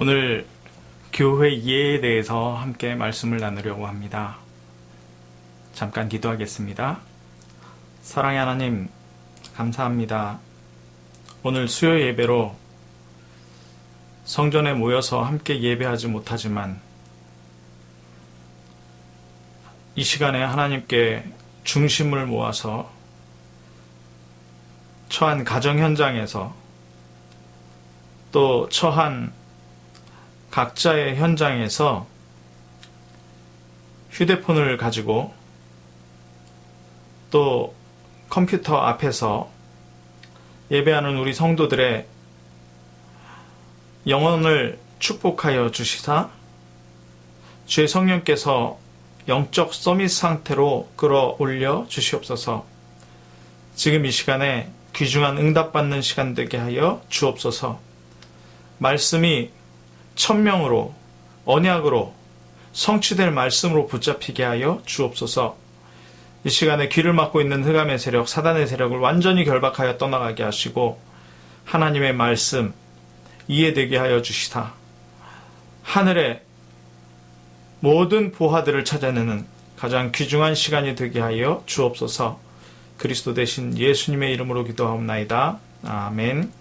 오늘 교회 예에 대해서 함께 말씀을 나누려고 합니다. 잠깐 기도하겠습니다. 사랑의 하나님, 감사합니다. 오늘 수요 예배로 성전에 모여서 함께 예배하지 못하지만 이 시간에 하나님께 중심을 모아서 처한 가정 현장에서 또 처한 각자의 현장에서 휴대폰을 가지고 또 컴퓨터 앞에서 예배하는 우리 성도들의 영혼을 축복하여 주시사 주의 성령께서 영적 서밋 상태로 끌어올려 주시옵소서. 지금 이 시간에 귀중한 응답받는 시간 되게 하여 주옵소서. 말씀이 천명으로 언약으로 성취될 말씀으로 붙잡히게 하여 주옵소서. 이 시간에 귀를 막고 있는 흑암의 세력, 사단의 세력을 완전히 결박하여 떠나가게 하시고 하나님의 말씀 이해되게 하여 주시사 하늘의 모든 보화들을 찾아내는 가장 귀중한 시간이 되게 하여 주옵소서. 그리스도 대신 예수님의 이름으로 기도하옵나이다. 아멘.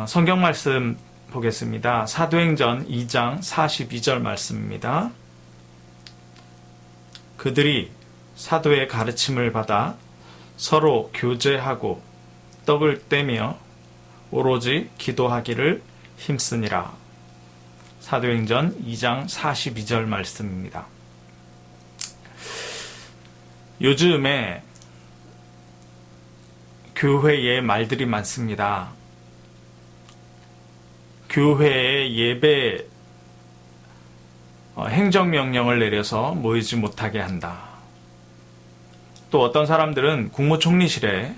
성경 말씀 보겠습니다. 사도행전 2장 42절 말씀입니다. 그들이 사도의 가르침을 받아 서로 교제하고 떡을 떼며 오로지 기도하기를 힘쓰니라. 사도행전 2장 42절 말씀입니다. 요즘에 교회에 말들이 많습니다. 교회에 예배 행정명령을 내려서 모이지 못하게 한다. 또 어떤 사람들은 국무총리실에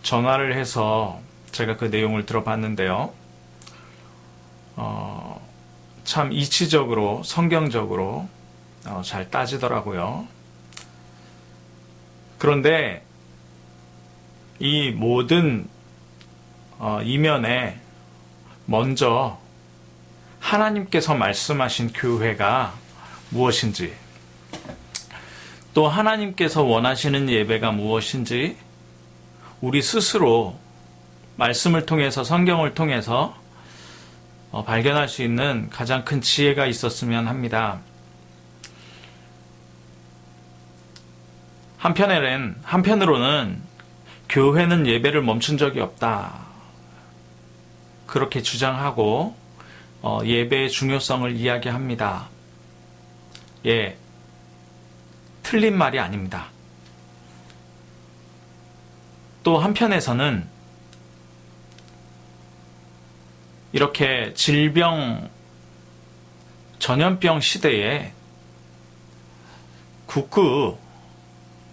전화를 해서 제가 그 내용을 들어봤는데요. 참 이치적으로 성경적으로 잘 따지더라고요. 그런데 이 모든 이면에 먼저 하나님께서 말씀하신 교회가 무엇인지, 또 하나님께서 원하시는 예배가 무엇인지 우리 스스로 말씀을 통해서, 성경을 통해서 발견할 수 있는 가장 큰 지혜가 있었으면 합니다. 한편으로는 교회는 예배를 멈춘 적이 없다, 그렇게 주장하고 예배의 중요성을 이야기합니다. 틀린 말이 아닙니다. 또 한편에서는 이렇게 질병, 전염병 시대에 굳고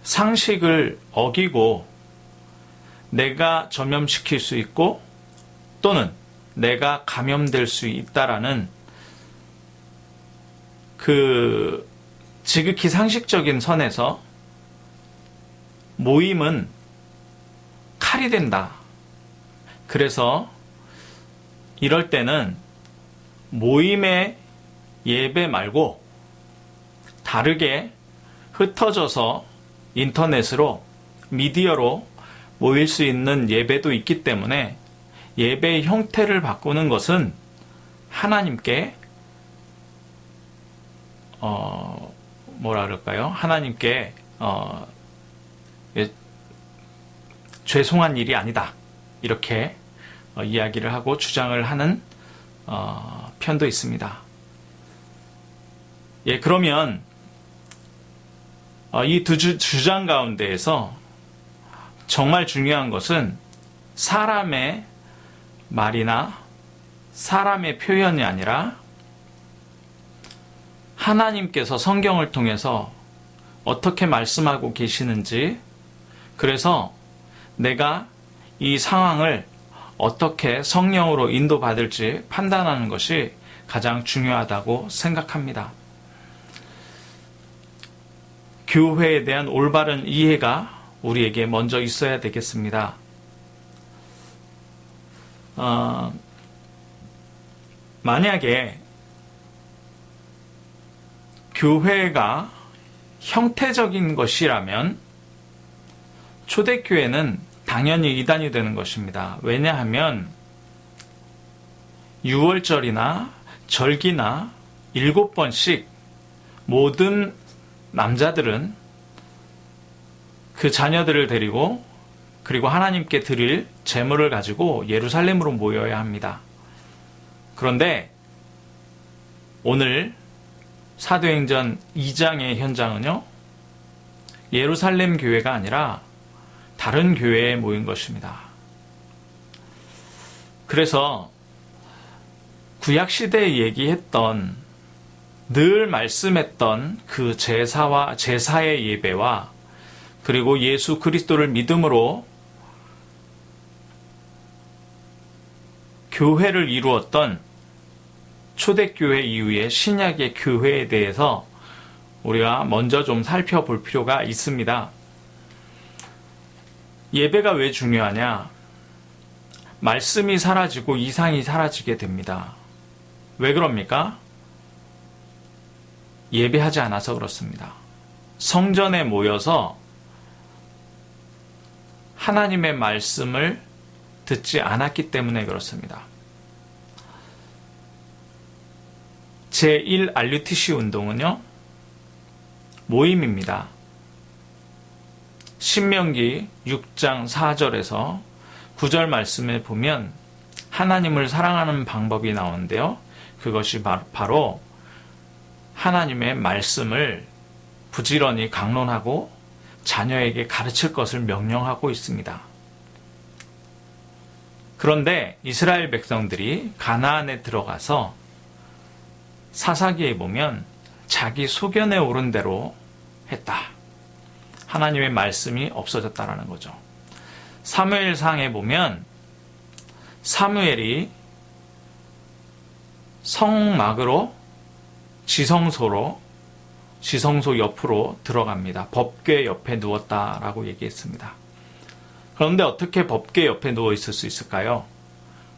상식을 어기고 내가 전염시킬 수 있고 또는 내가 감염될 수 있다라는 그 지극히 상식적인 선에서 모임은 칼이 된다. 그래서 이럴 때는 모임의 예배 말고 다르게 흩어져서 인터넷으로, 미디어로 모일 수 있는 예배도 있기 때문에 예배의 형태를 바꾸는 것은 하나님께 하나님께 죄송한 일이 아니다, 이렇게 이야기를 하고 주장을 하는 편도 있습니다. 그러면 이 두 주장 가운데에서 정말 중요한 것은 사람의 말이나 사람의 표현이 아니라 하나님께서 성경을 통해서 어떻게 말씀하고 계시는지, 그래서 내가 이 상황을 어떻게 성령으로 인도받을지 판단하는 것이 가장 중요하다고 생각합니다. 교회에 대한 올바른 이해가 우리에게 먼저 있어야 되겠습니다. 만약에 교회가 형태적인 것이라면 초대교회는 당연히 이단이 되는 것입니다. 왜냐하면 6월절이나 절기나 7번씩 모든 남자들은 그 자녀들을 데리고 그리고 하나님께 드릴 제물을 가지고 예루살렘으로 모여야 합니다. 그런데 오늘 사도행전 2장의 현장은요, 예루살렘 교회가 아니라 다른 교회에 모인 것입니다. 그래서 구약시대에 얘기했던, 늘 말씀했던 그 제사의 예배와 그리고 예수 그리스도를 믿음으로 교회를 이루었던 초대교회 이후의 신약의 교회에 대해서 우리가 먼저 좀 살펴볼 필요가 있습니다. 예배가 왜 중요하냐? 말씀이 사라지고 이상이 사라지게 됩니다. 왜 그럽니까? 예배하지 않아서 그렇습니다. 성전에 모여서 하나님의 말씀을 듣지 않았기 때문에 그렇습니다. 제1 RUTC 운동은요, 모임입니다. 신명기 6장 4절에서 9절 말씀에 보면 하나님을 사랑하는 방법이 나오는데요. 그것이 바로 하나님의 말씀을 부지런히 강론하고 자녀에게 가르칠 것을 명령하고 있습니다. 그런데 이스라엘 백성들이 가나안에 들어가서 사사기에 보면 자기 소견에 오른 대로 했다. 하나님의 말씀이 없어졌다라는 거죠. 사무엘상에 보면 사무엘이 성막으로 지성소 옆으로 들어갑니다. 법궤 옆에 누웠다라고 얘기했습니다. 그런데 어떻게 법궤 옆에 누워 있을 수 있을까요?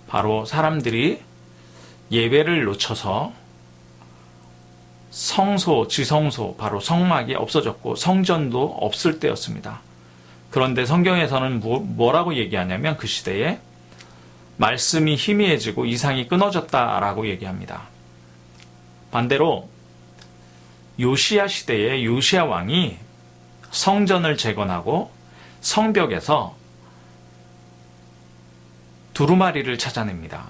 바로 사람들이 예배를 놓쳐서 지성소, 바로 성막이 없어졌고 성전도 없을 때였습니다. 그런데 성경에서는 뭐라고 얘기하냐면 그 시대에 말씀이 희미해지고 이상이 끊어졌다라고 얘기합니다. 반대로 요시야 시대에 요시야 왕이 성전을 재건하고 성벽에서 두루마리를 찾아냅니다.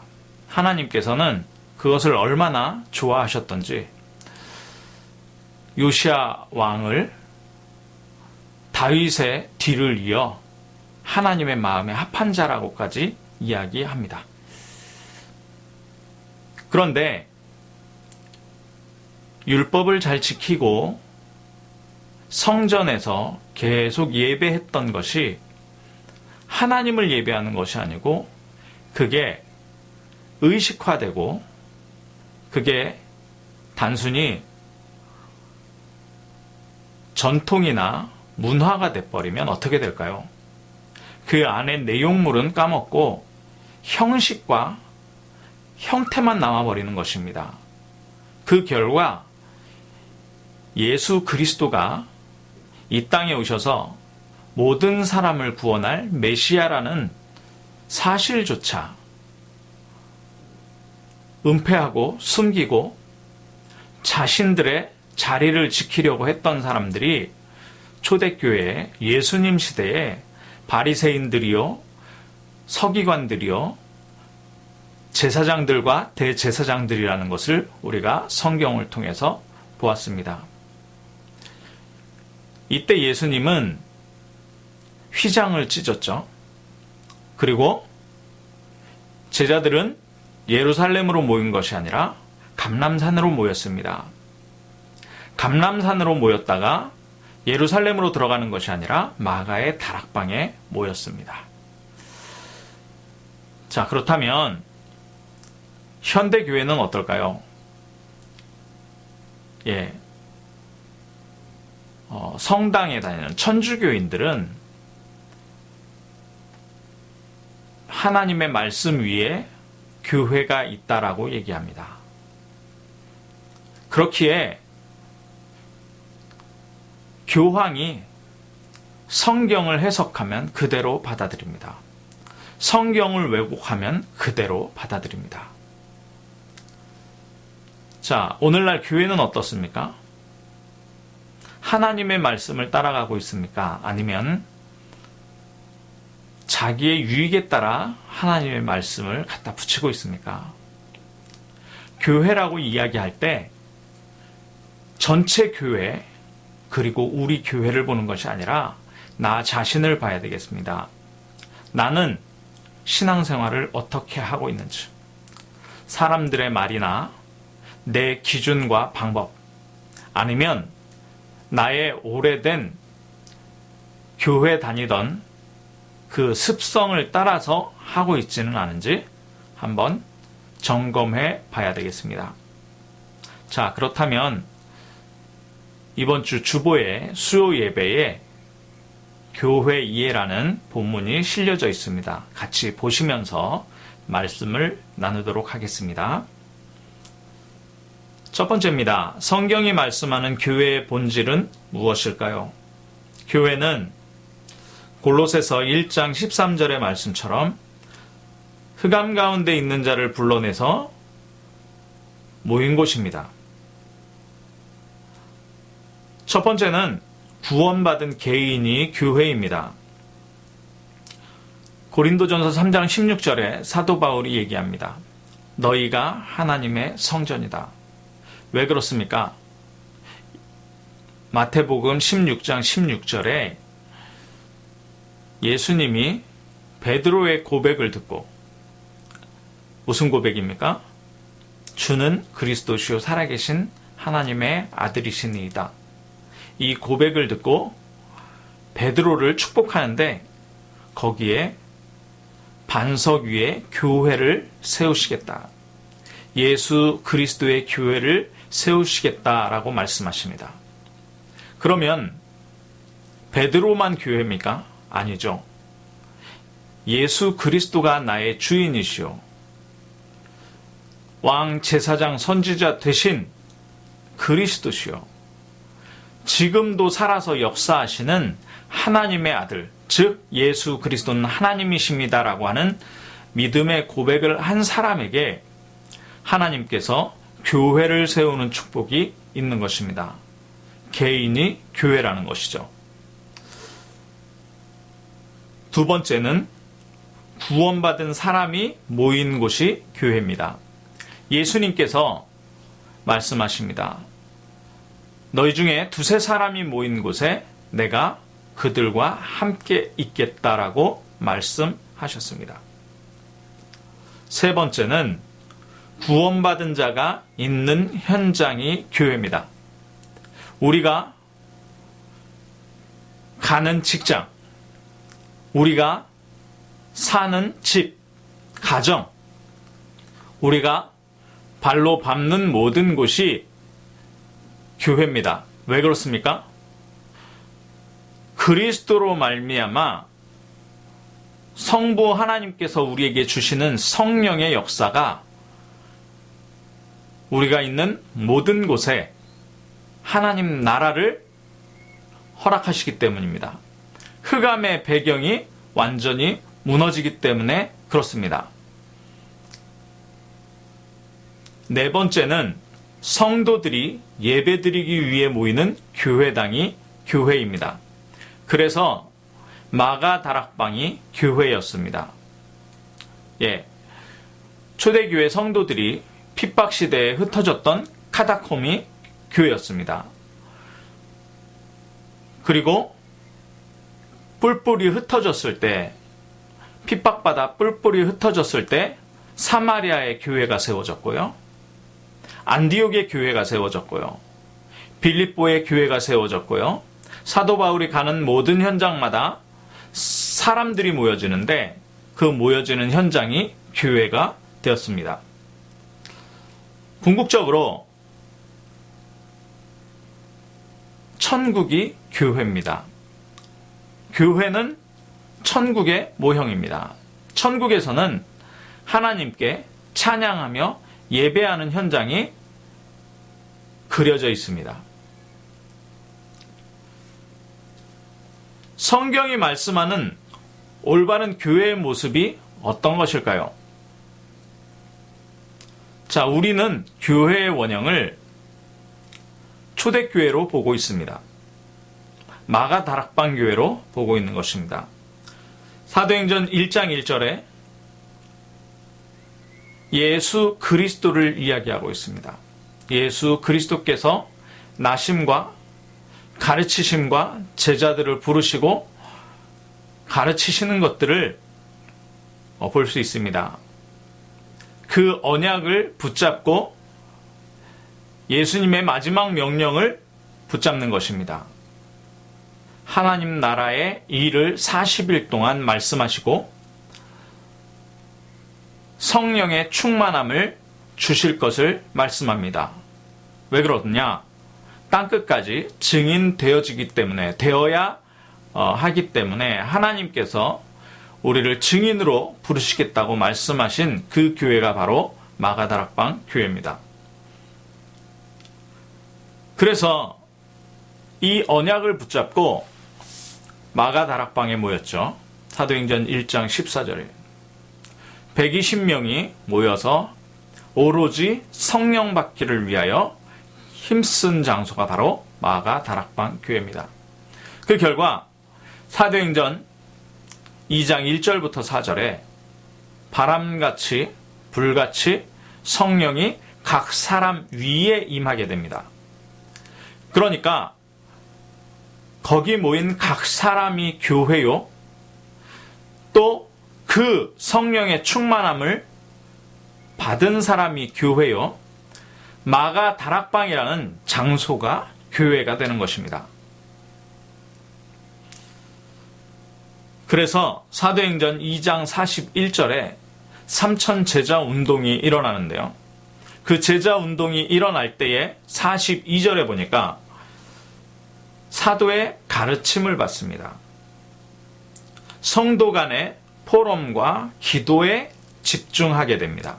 하나님께서는 그것을 얼마나 좋아하셨던지 요시야 왕을 다윗의 뒤를 이어 하나님의 마음에 합한 자라고까지 이야기합니다. 그런데 율법을 잘 지키고 성전에서 계속 예배했던 것이 하나님을 예배하는 것이 아니고 그게 의식화되고 그게 단순히 전통이나 문화가 돼버리면 어떻게 될까요? 그 안에 내용물은 까먹고 형식과 형태만 남아버리는 것입니다. 그 결과 예수 그리스도가 이 땅에 오셔서 모든 사람을 구원할 메시아라는 사실조차 은폐하고 숨기고 자신들의 자리를 지키려고 했던 사람들이 초대교회 예수님 시대에 바리새인들이요, 서기관들이요, 제사장들과 대제사장들이라는 것을 우리가 성경을 통해서 보았습니다. 이때 예수님은 휘장을 찢었죠. 그리고 제자들은 예루살렘으로 모인 것이 아니라 감람산으로 모였습니다. 감람산으로 모였다가 예루살렘으로 들어가는 것이 아니라 마가의 다락방에 모였습니다. 자, 그렇다면 현대교회는 어떨까요? 성당에 다니는 천주교인들은 하나님의 말씀 위에 교회가 있다라고 얘기합니다. 그렇기에 교황이 성경을 해석하면 그대로 받아들입니다. 성경을 왜곡하면 그대로 받아들입니다. 자, 오늘날 교회는 어떻습니까? 하나님의 말씀을 따라가고 있습니까? 아니면 자기의 유익에 따라 하나님의 말씀을 갖다 붙이고 있습니까? 교회라고 이야기할 때 전체 교회 그리고 우리 교회를 보는 것이 아니라 나 자신을 봐야 되겠습니다. 나는 신앙생활을 어떻게 하고 있는지, 사람들의 말이나 내 기준과 방법, 아니면 나의 오래된 교회 다니던 그 습성을 따라서 하고 있지는 않은지 한번 점검해 봐야 되겠습니다. 자, 그렇다면 이번 주 주보의 수요 예배에 교회 이해라는 본문이 실려져 있습니다. 같이 보시면서 말씀을 나누도록 하겠습니다. 첫 번째입니다. 성경이 말씀하는 교회의 본질은 무엇일까요? 교회는 골로새서 1장 13절의 말씀처럼 흑암 가운데 있는 자를 불러내서 모인 곳입니다. 첫 번째는 구원받은 개인이 교회입니다. 고린도전서 3장 16절에 사도 바울이 얘기합니다. 너희가 하나님의 성전이다. 왜 그렇습니까? 마태복음 16장 16절에 예수님이 베드로의 고백을 듣고, 무슨 고백입니까? 주는 그리스도시요 살아계신 하나님의 아들이시니이다. 이 고백을 듣고 베드로를 축복하는데 거기에 반석 위에 교회를 세우시겠다. 예수 그리스도의 교회를 세우시겠다라고 말씀하십니다. 그러면 베드로만 교회입니까? 아니죠. 예수 그리스도가 나의 주인이시오. 왕 제사장 선지자 되신 그리스도시오. 지금도 살아서 역사하시는 하나님의 아들, 즉 예수 그리스도는 하나님이십니다라고 하는 믿음의 고백을 한 사람에게 하나님께서 교회를 세우는 축복이 있는 것입니다. 개인이 교회라는 것이죠. 두 번째는 구원받은 사람이 모인 곳이 교회입니다. 예수님께서 말씀하십니다. 너희 중에 두세 사람이 모인 곳에 내가 그들과 함께 있겠다라고 말씀하셨습니다. 세 번째는 구원받은 자가 있는 현장이 교회입니다. 우리가 가는 직장, 우리가 사는 집, 가정, 우리가 발로 밟는 모든 곳이 교회입니다. 왜 그렇습니까? 그리스도로 말미암아 성부 하나님께서 우리에게 주시는 성령의 역사가 우리가 있는 모든 곳에 하나님 나라를 허락하시기 때문입니다. 흑암의 배경이 완전히 무너지기 때문에 그렇습니다. 네 번째는 성도들이 예배드리기 위해 모이는 교회당이 교회입니다. 그래서 마가다락방이 교회였습니다. 초대교회 성도들이 핍박시대에 흩어졌던 카타콤이 교회였습니다. 그리고 뿔뿔이 흩어졌을 때, 핍박받아 뿔뿔이 흩어졌을 때 사마리아의 교회가 세워졌고요. 안디옥의 교회가 세워졌고요. 빌립보의 교회가 세워졌고요. 사도 바울이 가는 모든 현장마다 사람들이 모여지는데 그 모여지는 현장이 교회가 되었습니다. 궁극적으로 천국이 교회입니다. 교회는 천국의 모형입니다. 천국에서는 하나님께 찬양하며 예배하는 현장이 그려져 있습니다. 성경이 말씀하는 올바른 교회의 모습이 어떤 것일까요? 자, 우리는 교회의 원형을 초대교회로 보고 있습니다. 마가다락방 교회로 보고 있는 것입니다. 사도행전 1장 1절에 예수 그리스도를 이야기하고 있습니다. 예수 그리스도께서 나심과 가르치심과 제자들을 부르시고 가르치시는 것들을 볼 수 있습니다. 그 언약을 붙잡고 예수님의 마지막 명령을 붙잡는 것입니다. 하나님 나라의 일을 40일 동안 말씀하시고 성령의 충만함을 주실 것을 말씀합니다. 왜 그러냐? 땅끝까지 증인되어지기 때문에, 되어야 하기 때문에 하나님께서 우리를 증인으로 부르시겠다고 말씀하신 그 교회가 바로 마가다락방 교회입니다. 그래서 이 언약을 붙잡고 마가다락방에 모였죠. 사도행전 1장 14절에 120명이 모여서 오로지 성령 받기를 위하여 힘쓴 장소가 바로 마가다락방 교회입니다. 그 결과 사도행전 2장 1절부터 4절에 바람같이 불같이 성령이 각 사람 위에 임하게 됩니다. 그러니까 거기 모인 각 사람이 교회요, 또 그 성령의 충만함을 받은 사람이 교회요, 마가다락방이라는 장소가 교회가 되는 것입니다. 그래서 사도행전 2장 41절에 3천 제자 운동이 일어나는데요. 그 제자 운동이 일어날 때에 42절에 보니까 사도의 가르침을 받습니다. 성도 간의 포럼과 기도에 집중하게 됩니다.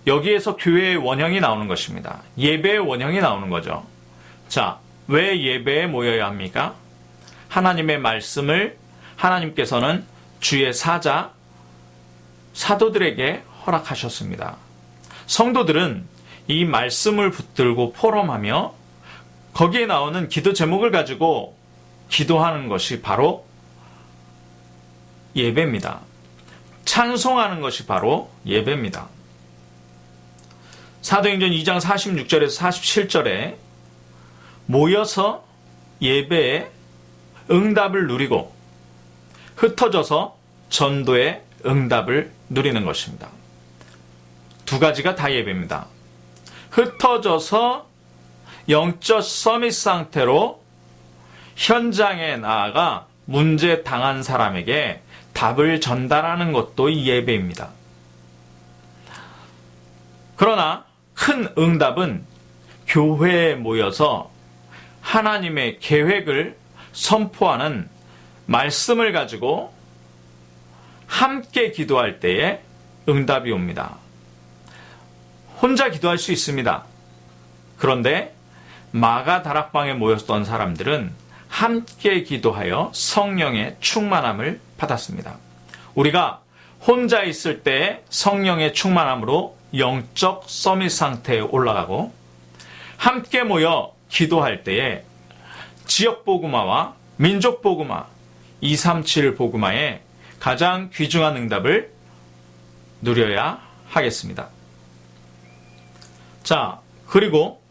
여기에서 교회의 원형이 나오는 것입니다. 예배의 원형이 나오는 거죠. 자, 왜 예배에 모여야 합니까? 하나님의 말씀을 하나님께서는 주의 사자, 사도들에게 허락하셨습니다. 성도들은 이 말씀을 붙들고 포럼하며 거기에 나오는 기도 제목을 가지고 기도하는 것이 바로 예배입니다. 찬송하는 것이 바로 예배입니다. 사도행전 2장 46절에서 47절에 모여서 예배에 응답을 누리고 흩어져서 전도의 응답을 누리는 것입니다. 두 가지가 다 예배입니다. 흩어져서 영적 서밋 상태로 현장에 나아가 문제 당한 사람에게 답을 전달하는 것도 이 예배입니다. 그러나 큰 응답은 교회에 모여서 하나님의 계획을 선포하는 말씀을 가지고 함께 기도할 때에 응답이 옵니다. 혼자 기도할 수 있습니다. 그런데 마가다락방에 모였던 사람들은 함께 기도하여 성령의 충만함을 받았습니다. 우리가 혼자 있을 때 성령의 충만함으로 영적 서밋 상태에 올라가고 함께 모여 기도할 때에 지역 복음화와 민족 복음화, 237 복음화에 가장 귀중한 응답을 누려야 하겠습니다. 자, 그리고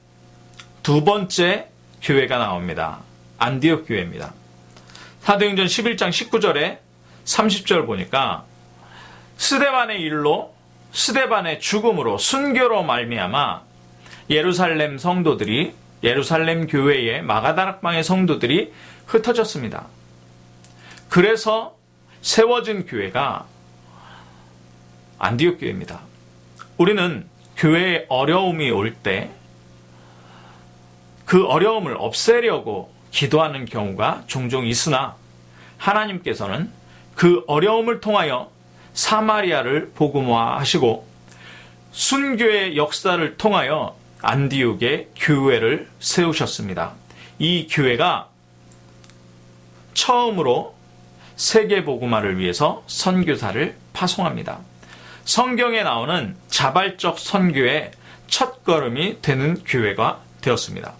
두 번째 교회가 나옵니다. 안디옥 교회입니다. 사도행전 11장 19절에 30절 보니까 스데반의 일로, 스데반의 죽음으로, 순교로 말미암아 예루살렘 성도들이, 예루살렘 교회의 마가다락방의 성도들이 흩어졌습니다. 그래서 세워진 교회가 안디옥 교회입니다. 우리는 교회에 어려움이 올 때 그 어려움을 없애려고 기도하는 경우가 종종 있으나 하나님께서는 그 어려움을 통하여 사마리아를 복음화하시고 순교의 역사를 통하여 안디옥에 교회를 세우셨습니다. 이 교회가 처음으로 세계복음화를 위해서 선교사를 파송합니다. 성경에 나오는 자발적 선교의 첫걸음이 되는 교회가 되었습니다.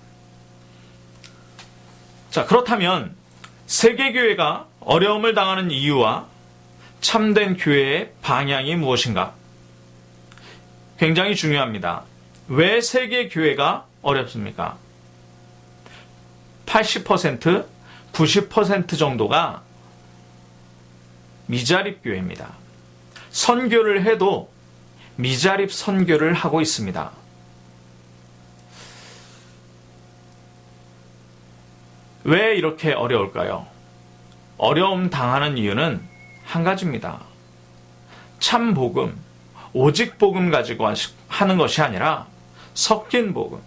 자, 그렇다면 세계교회가 어려움을 당하는 이유와 참된 교회의 방향이 무엇인가? 굉장히 중요합니다. 왜 세계교회가 어렵습니까? 80%, 90% 정도가 미자립 교회입니다. 선교를 해도 미자립 선교를 하고 있습니다. 왜 이렇게 어려울까요? 어려움 당하는 이유는 한 가지입니다. 참 복음, 오직 복음 가지고 하는 것이 아니라 섞인 복음,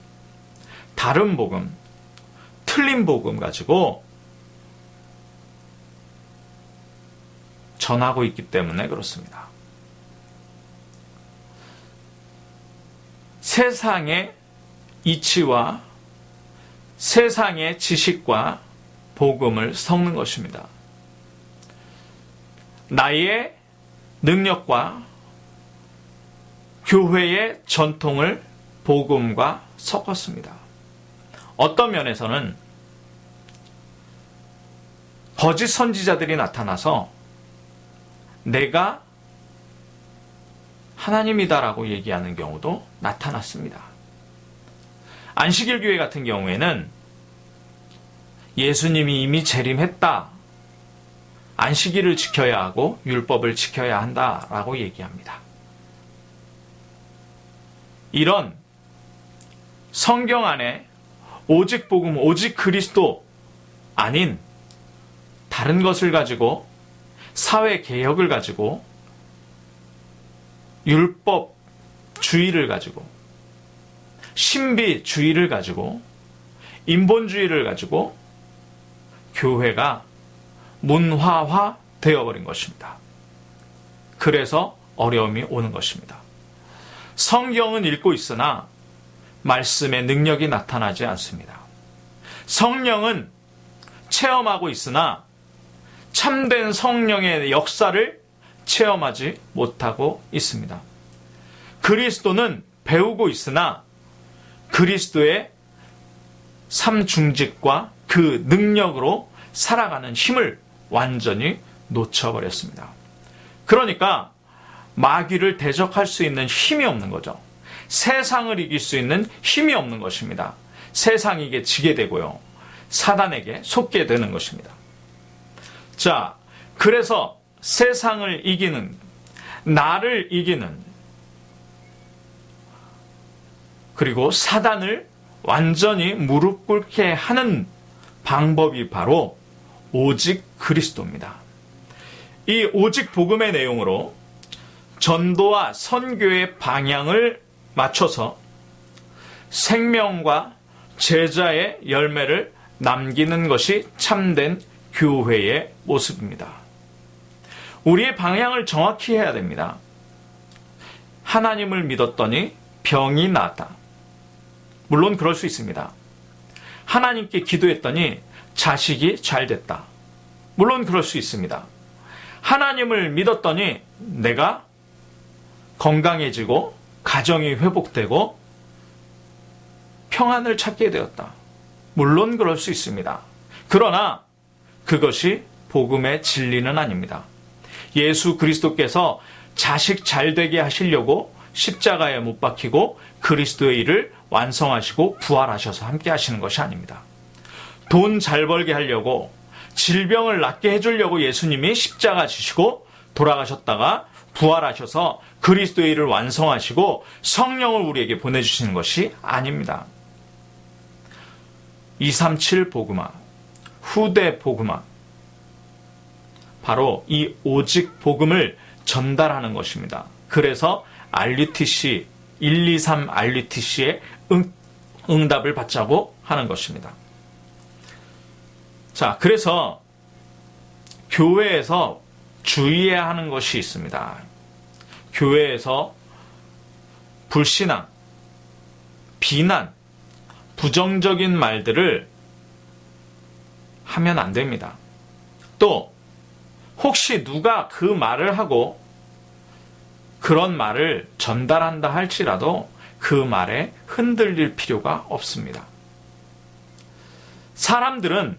다른 복음, 틀린 복음 가지고 전하고 있기 때문에 그렇습니다. 세상의 이치와 세상의 지식과 복음을 섞는 것입니다. 나의 능력과 교회의 전통을 복음과 섞었습니다. 어떤 면에서는 거짓 선지자들이 나타나서 내가 하나님이다라고 얘기하는 경우도 나타났습니다. 안식일 교회 같은 경우에는 예수님이 이미 재림했다. 안식일을 지켜야 하고 율법을 지켜야 한다라고 얘기합니다. 이런 성경 안에 오직 복음, 오직 그리스도 아닌 다른 것을 가지고 사회 개혁을 가지고 율법주의를 가지고 신비주의를 가지고 인본주의를 가지고 교회가 문화화 되어버린 것입니다. 그래서 어려움이 오는 것입니다. 성경은 읽고 있으나 말씀의 능력이 나타나지 않습니다. 성령은 체험하고 있으나 참된 성령의 역사를 체험하지 못하고 있습니다. 그리스도는 배우고 있으나 그리스도의 삶중직과 그 능력으로 살아가는 힘을 완전히 놓쳐버렸습니다. 그러니까 마귀를 대적할 수 있는 힘이 없는 거죠. 세상을 이길 수 있는 힘이 없는 것입니다. 세상에게 지게 되고요. 사단에게 속게 되는 것입니다. 자, 그래서 세상을 이기는, 나를 이기는, 그리고 사단을 완전히 무릎 꿇게 하는 방법이 바로 오직 그리스도입니다. 이 오직 복음의 내용으로 전도와 선교의 방향을 맞춰서 생명과 제자의 열매를 남기는 것이 참된 교회의 모습입니다. 우리의 방향을 정확히 해야 됩니다. 하나님을 믿었더니 병이 나았다. 물론 그럴 수 있습니다. 하나님께 기도했더니 자식이 잘 됐다. 물론 그럴 수 있습니다. 하나님을 믿었더니 내가 건강해지고 가정이 회복되고 평안을 찾게 되었다. 물론 그럴 수 있습니다. 그러나 그것이 복음의 진리는 아닙니다. 예수 그리스도께서 자식 잘 되게 하시려고 십자가에 못 박히고 그리스도의 일을 완성하시고 부활하셔서 함께 하시는 것이 아닙니다. 돈 잘 벌게 하려고 질병을 낫게 해주려고 예수님이 십자가 지시고 돌아가셨다가 부활하셔서 그리스도의 일을 완성하시고 성령을 우리에게 보내주시는 것이 아닙니다. 237 복음화, 후대 복음화, 바로 이 오직 복음을 전달하는 것입니다. 그래서 RUTC, 123 RUTC의 응답을 받자고 하는 것입니다. 자, 그래서 교회에서 주의해야 하는 것이 있습니다. 교회에서 불신앙, 비난, 부정적인 말들을 하면 안 됩니다. 또 혹시 누가 그 말을 하고 그런 말을 전달한다 할지라도 그 말에 흔들릴 필요가 없습니다. 사람들은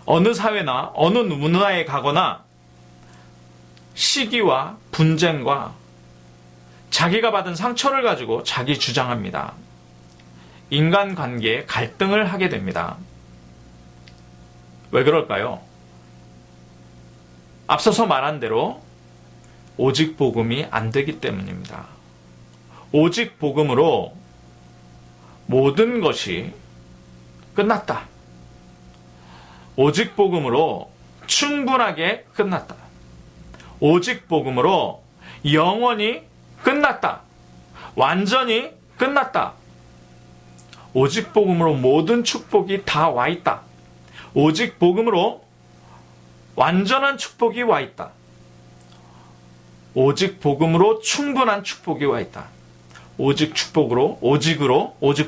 어느 사회나 어느 문화에 가거나 시기와 분쟁과 자기가 받은 상처를 가지고 자기 주장합니다. 인간관계에 갈등을 하게 됩니다. 왜 그럴까요? 앞서서 말한 대로 오직 복음이 안 되기 때문입니다. 오직 복음으로 모든 것이 끝났다. 오직 복음으로 충분하게 끝났다. 오직 복음으로 영원히 끝났다. 완전히 끝났다. 오직 복음으로 모든 축복이 다 와 있다. 오직 복음으로 완전한 축복이 와 있다. 오직 복음으로 충분한 축복이 와 있다. 오직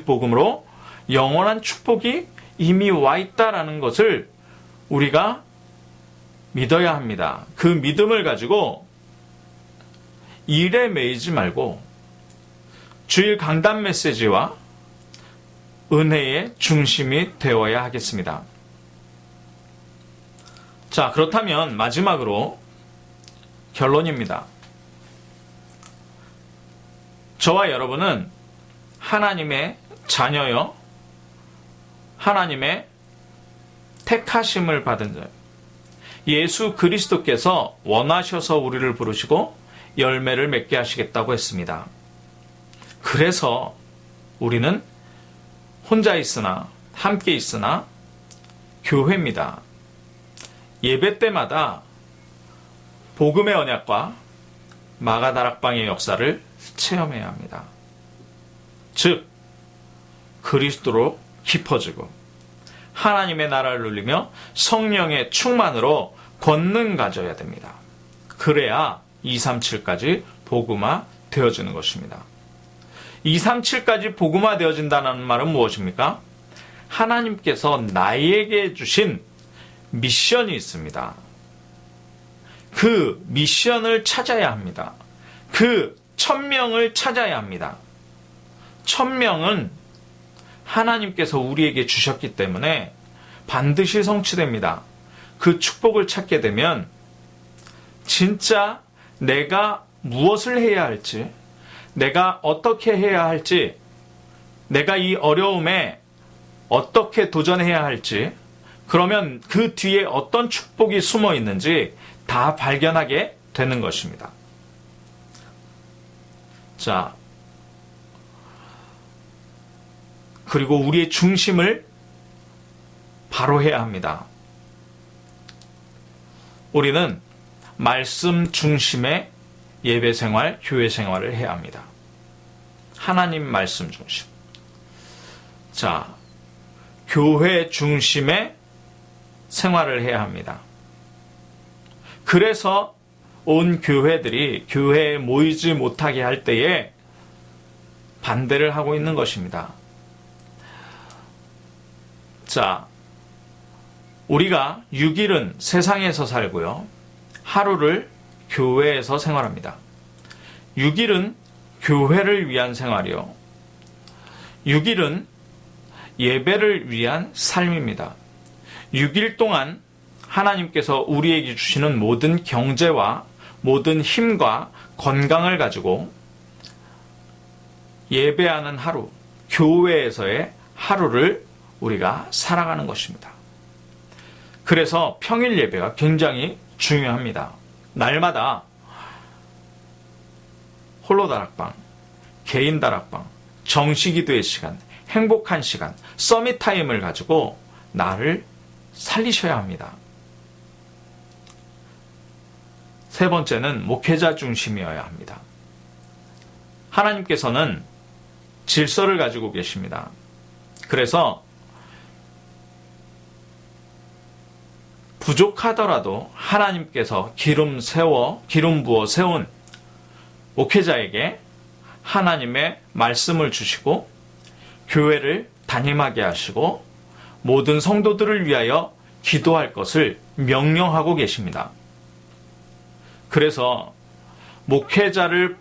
복음으로 영원한 축복이 이미 와 있다라는 것을 우리가 믿어야 합니다. 그 믿음을 가지고 일에 매이지 말고 주일 강단 메시지와 은혜의 중심이 되어야 하겠습니다. 자, 그렇다면 마지막으로 결론입니다. 저와 여러분은 하나님의 자녀여, 하나님의 택하심을 받은 자요. 예수 그리스도께서 원하셔서 우리를 부르시고 열매를 맺게 하시겠다고 했습니다. 그래서 우리는 혼자 있으나 함께 있으나 교회입니다. 예배 때마다 복음의 언약과 마가다락방의 역사를 체험해야 합니다. 즉 그리스도로 깊어지고 하나님의 나라를 누리며 성령의 충만으로 권능 가져야 됩니다. 그래야 237까지 복음화 되어지는 것입니다. 237까지 복음화 되어진다는 말은 무엇입니까? 하나님께서 나에게 주신 미션이 있습니다. 그 미션을 찾아야 합니다. 그 1000명을 찾아야 합니다. 1000명은 하나님께서 우리에게 주셨기 때문에 반드시 성취됩니다. 그 축복을 찾게 되면 진짜 내가 무엇을 해야 할지, 내가 어떻게 해야 할지, 내가 이 어려움에 어떻게 도전해야 할지, 그러면 그 뒤에 어떤 축복이 숨어 있는지 다 발견하게 되는 것입니다. 자, 그리고 우리의 중심을 바로 해야 합니다. 우리는 말씀 중심의 예배 생활, 교회 생활을 해야 합니다. 하나님 말씀 중심. 자, 교회 중심의 생활을 해야 합니다. 그래서 온 교회들이 교회에 모이지 못하게 할 때에 반대를 하고 있는 것입니다. 자, 우리가 6일은 세상에서 살고요. 하루를 교회에서 생활합니다. 6일은 교회를 위한 생활이요. 6일은 예배를 위한 삶입니다. 6일 동안 하나님께서 우리에게 주시는 모든 경제와 모든 힘과 건강을 가지고 예배하는 하루, 교회에서의 하루를 우리가 살아가는 것입니다. 그래서 평일 예배가 굉장히 중요합니다. 날마다 홀로 다락방, 개인 다락방, 정시기도의 시간, 행복한 시간, 서밋 타임을 가지고 나를 살리셔야 합니다. 세 번째는 목회자 중심이어야 합니다. 하나님께서는 질서를 가지고 계십니다. 그래서 부족하더라도 하나님께서 기름 부어 세운 목회자에게 하나님의 말씀을 주시고 교회를 담임하게 하시고 모든 성도들을 위하여 기도할 것을 명령하고 계십니다. 그래서 목회자를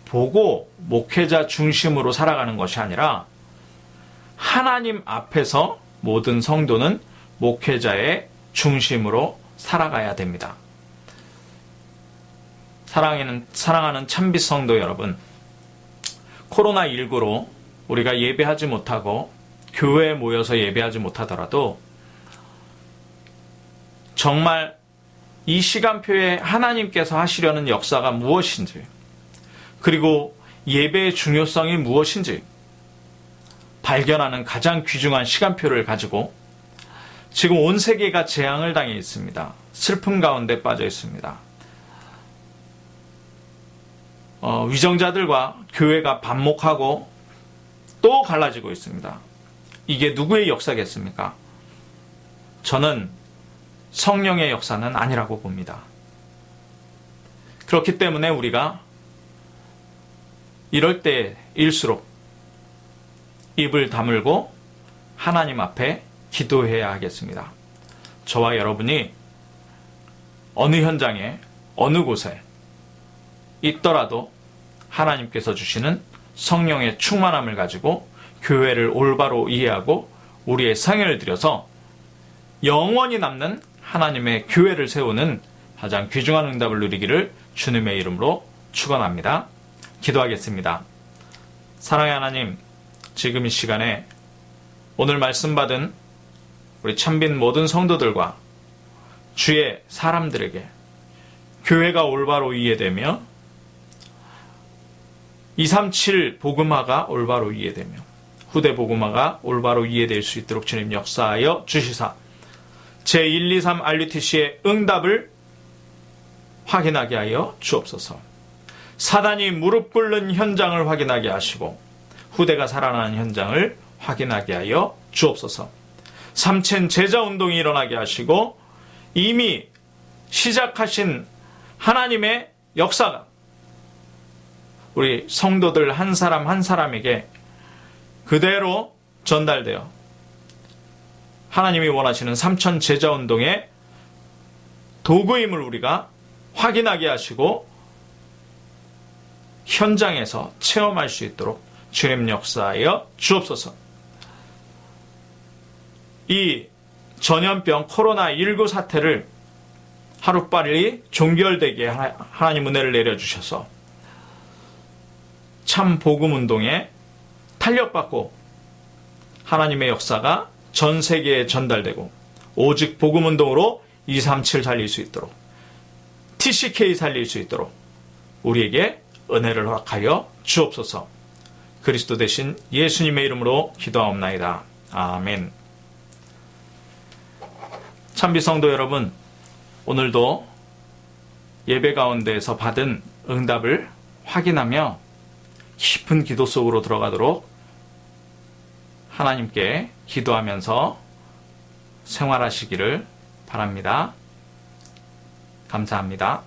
보고 목회자 중심으로 살아가는 것이 아니라 하나님 앞에서 모든 성도는 목회자의 중심으로 살아가야 됩니다. 사랑하는 참빛 성도 여러분, 코로나19로 우리가 예배하지 못하고 교회에 모여서 예배하지 못하더라도 정말 이 시간표에 하나님께서 하시려는 역사가 무엇인지, 그리고 예배의 중요성이 무엇인지 발견하는 가장 귀중한 시간표를 가지고 지금 온 세계가 재앙을 당해 있습니다. 슬픔 가운데 빠져 있습니다. 위정자들과 교회가 반목하고 또 갈라지고 있습니다. 이게 누구의 역사겠습니까? 저는 성령의 역사는 아니라고 봅니다. 그렇기 때문에 우리가 이럴 때일수록 입을 다물고 하나님 앞에 기도해야 하겠습니다. 저와 여러분이 어느 현장에 어느 곳에 있더라도 하나님께서 주시는 성령의 충만함을 가지고 교회를 올바로 이해하고 우리의 성혈을 들여서 영원히 남는 하나님의 교회를 세우는 가장 귀중한 응답을 누리기를 주님의 이름으로 축원합니다. 기도하겠습니다. 사랑의 하나님, 지금 이 시간에 오늘 말씀 받은 우리 참빛 모든 성도들과 주의 사람들에게 교회가 올바로 이해되며 237 복음화가 올바로 이해되며 후대 복음화가 올바로 이해될 수 있도록 주님 역사하여 주시사 제123 RUTC의 응답을 확인하게 하여 주옵소서. 사단이 무릎 꿇는 현장을 확인하게 하시고 후대가 살아나는 현장을 확인하게 하여 주옵소서. 삼첸 제자운동이 일어나게 하시고 이미 시작하신 하나님의 역사가 우리 성도들 한 사람 한 사람에게 그대로 전달되어 하나님이 원하시는 삼천 제자운동의 도구임을 우리가 확인하게 하시고 현장에서 체험할 수 있도록 주님 역사하여 주옵소서. 이 전염병 코로나19 사태를 하루빨리 종결되게 하나님 은혜를 내려주셔서 참 복음운동에 탄력받고 하나님의 역사가 전 세계에 전달되고 오직 복음운동으로 237 살릴 수 있도록 TCK 살릴 수 있도록 우리에게 은혜를 허락하여 주옵소서. 그리스도 대신 예수님의 이름으로 기도하옵나이다. 아멘. 참빛 성도 여러분, 오늘도 예배 가운데에서 받은 응답을 확인하며 깊은 기도 속으로 들어가도록 하나님께 기도하면서 생활하시기를 바랍니다. 감사합니다.